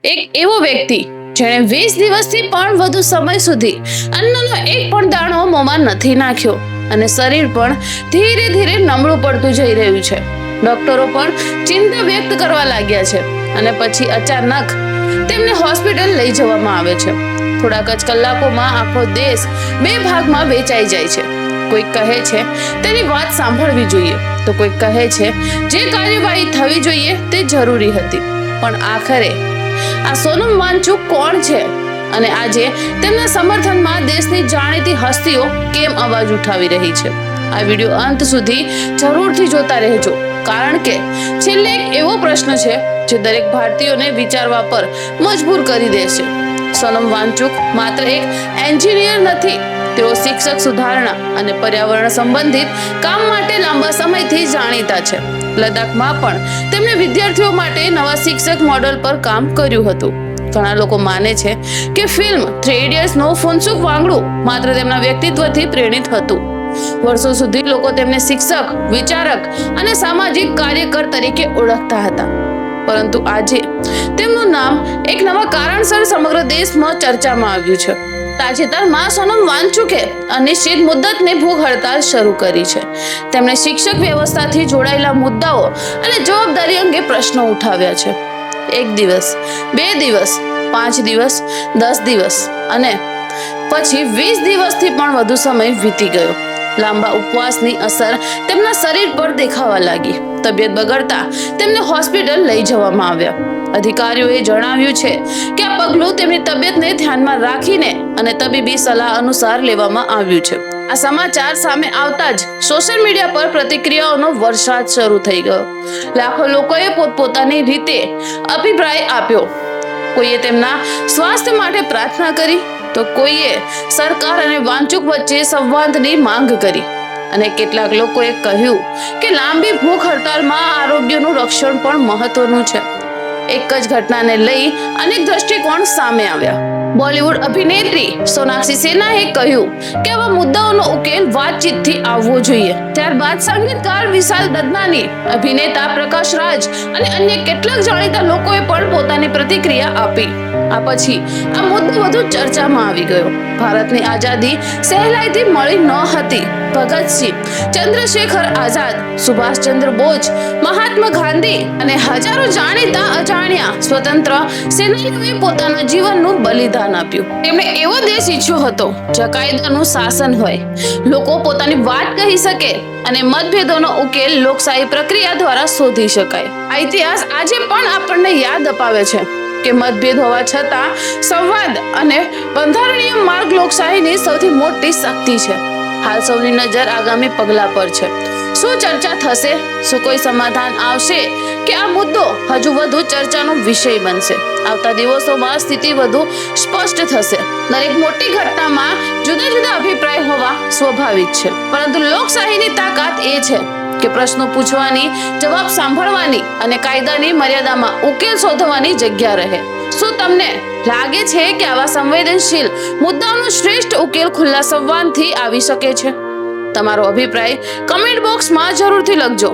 એક એવો વ્યક્તિ જેણે 20 દિવસથી પણ વધુ સમય સુધી અન્નનો એક પણ દાણો મોંમાં નથી નાખ્યો અને શરીર પણ ધીરે ધીરે નબળું પડતું જઈ રહ્યું છે. ડોક્ટરો પણ ચિંતા વ્યક્ત કરવા લાગ્યા છે અને પછી અચાનક તેમને હોસ્પિટલ લઈ જવામાં આવે છે. થોડાક જ કલાકોમાં આખો દેશ બે ભાગમાં વેચાઈ જાય છે. કોઈ કહે છે તેની વાત સાંભળવી જોઈએ તો કોઈ કહે છે જે કાર્યવાહી થવી જોઈએ તે જરૂરી હતી. પણ આખરે આ સોનમ વાંગચુક કોણ છે અને આજે તેમના સમર્થનમાં દેશની જાણીતી હસ્તીઓ કેમ અવાજ ઉઠાવી રહી છે? આ વિડિયો અંત સુધી જરૂરથી જોતા રહેજો, કારણ કે છેલ્લે એક એવો પ્રશ્ન છે જે દરેક ભારતીયોને વિચારવા પર મજબૂર કરી દેશે. સોનમ વાંગચુક માત્ર એક એન્જિનિયર નથી, તેઓ શિક્ષક સુધારણા અને પર્યાવરણ સંબંધિત કામ માટે લાંબા સમયથી જાણીતા છે. લદ્દાખમાં પણ તેમણે વિદ્યાર્થીઓ માટે નવા શિક્ષક મોડેલ પર કામ કર્યું હતું. ઘણા લોકો માને છે કે ફિલ્મ 3 ઇડિયટ્સનો ફુનસુક વાંગડુક માત્ર તેમના વ્યક્તિત્વથી પ્રેરિત હતું. વર્ષો સુધી લોકો તેમને શિક્ષક, વિચારક અને સામાજિક કાર્યકર તરીકે ઓળખતા હતા. પરંતુ આજે તેમનું નામ એક નવા કારણસર સમગ્ર દેશમાં ચર્ચામાં આવ્યું છે. તાજેતરમાં સોનમ વાંગચુકે અનિશ્ચિત મુદ્દતની ભૂખ હડતાલ શરૂ કરી છે. તેમણે શિક્ષક વ્યવસ્થાથી જોડાયેલા મુદ્દાઓ અને જવાબદારી અંગે પ્રશ્નો ઉઠાવ્યા છે. 1 દિવસ, 2 દિવસ, 5 દિવસ, 10 દિવસ અને પછી 20 દિવસથી પણ વધુ સમય વીતી ગયો. લાંબા ઉપવાસની અસર તેમના શરીર પર દેખાવા લાગી. તબિયત બગડતા તેમને હોસ્પિટલ લઈ જવામાં આવ્યા. અધિકારીઓએ જણાવ્યું છે કે આ પગલું તેમની તબિયતને ધ્યાનમાં રાખીને અને તબીબી સલાહ અનુસાર લેવામાં આવ્યું છે. આ સમાચાર સામે આવતા જ સોશિયલ મીડિયા પર પ્રતિક્રિયાઓનો વરસાદ શરૂ થઈ ગયો. લાખો લોકોએ પોતપોતાની રીતે અભિપ્રાય આપ્યો. કોઈએ તેમના સ્વાસ્થ્ય માટે પ્રાર્થના કરી તો કોઈએ સરકાર અને વાંગચુક વચ્ચે સંવાદની માંગ કરી અને કેટલાક લોકોએ કહ્યું કે લાંબી ભૂખ હડતાલમાં આરોગ્યનું રક્ષણ પણ મહત્વનું છે. એક જ ઘટનાને લઈ અનેક દ્રષ્ટિકોણ સામે આવ્યા. બોલિવૂડ અભિનેત્રી સોનાક્ષી સિન્હાએ કહ્યું કે આવા મુદ્દાઓનો ઉકેલ વાતચીતથી આવવો જોઈએ. ત્યારબાદ સંગીતકાર વિશાલ દદનાની, અભિનેતા પ્રકાશ રાજ અને અન્ય કેટલાક જાણીતા લોકોએ પણ પોતાની પ્રતિક્રિયા આપી. આ પછી આ મુદ્દો વધુ ચર્ચામાં આવી ગયો. ભારતની આઝાદી સહેલાઈથી મળી ન હતી. ભગતસિંહ, ચંદ્રશેખર આઝાદ, સુભાષચંદ્ર બોઝ, મહાત્મા ગાંધી અને હજારો જાણીતા અજાણ્યા સ્વતંત્ર સેનાનીઓએ પોતાના જીવનનું બલિદાન આપ્યું. તેમણે એવો દેશ ઈચ્છ્યો હતો જ્યાં કાયદાનું શાસન હોય, લોકો પોતાની વાત કહી શકે અને મતભેદોનો ઉકેલ લોકશાહી પ્રક્રિયા દ્વારા શોધી શકાય. આ ઇતિહાસ આજે પણ આપણને યાદ અપાવે છે કે મતભેદ હોવા છતાં સંવાદ અને બંધારણીય માર્ગ લોકશાહીની સૌથી મોટી શક્તિ છે. હાલ સૌની નજર આગામી પગલા પર છે. શું ચર્ચા થશે? શું કોઈ સમાધાન આવશે કે આ મુદ્દો હજુ વધુ ચર્ચાનો વિષય બનશે? આવતા દિવસોમાં સ્થિતિ વધુ સ્પષ્ટ થશે. દરેક મોટી ઘટનામાં જુદા જુદા અભિપ્રાય હોવા સ્વાભાવિક છે, પરંતુ લોકશાહીની તાકાત એ છે કે પ્રશ્નો પૂછવાની, જવાબ સાંભળવાની અને કાયદાની મર્યાદામાં ઉકેલ શોધવાની જગ્યા રહે. શું તમને લાગે છે કે આવા સંવેદનશીલ મુદ્દાઓનો શ્રેષ્ઠ ઉકેલ ખુલ્લા સંવાદથી આવી શકે છે? તમારો અભિપ્રાય કમેન્ટ બોક્સમાં જરૂરથી લખજો.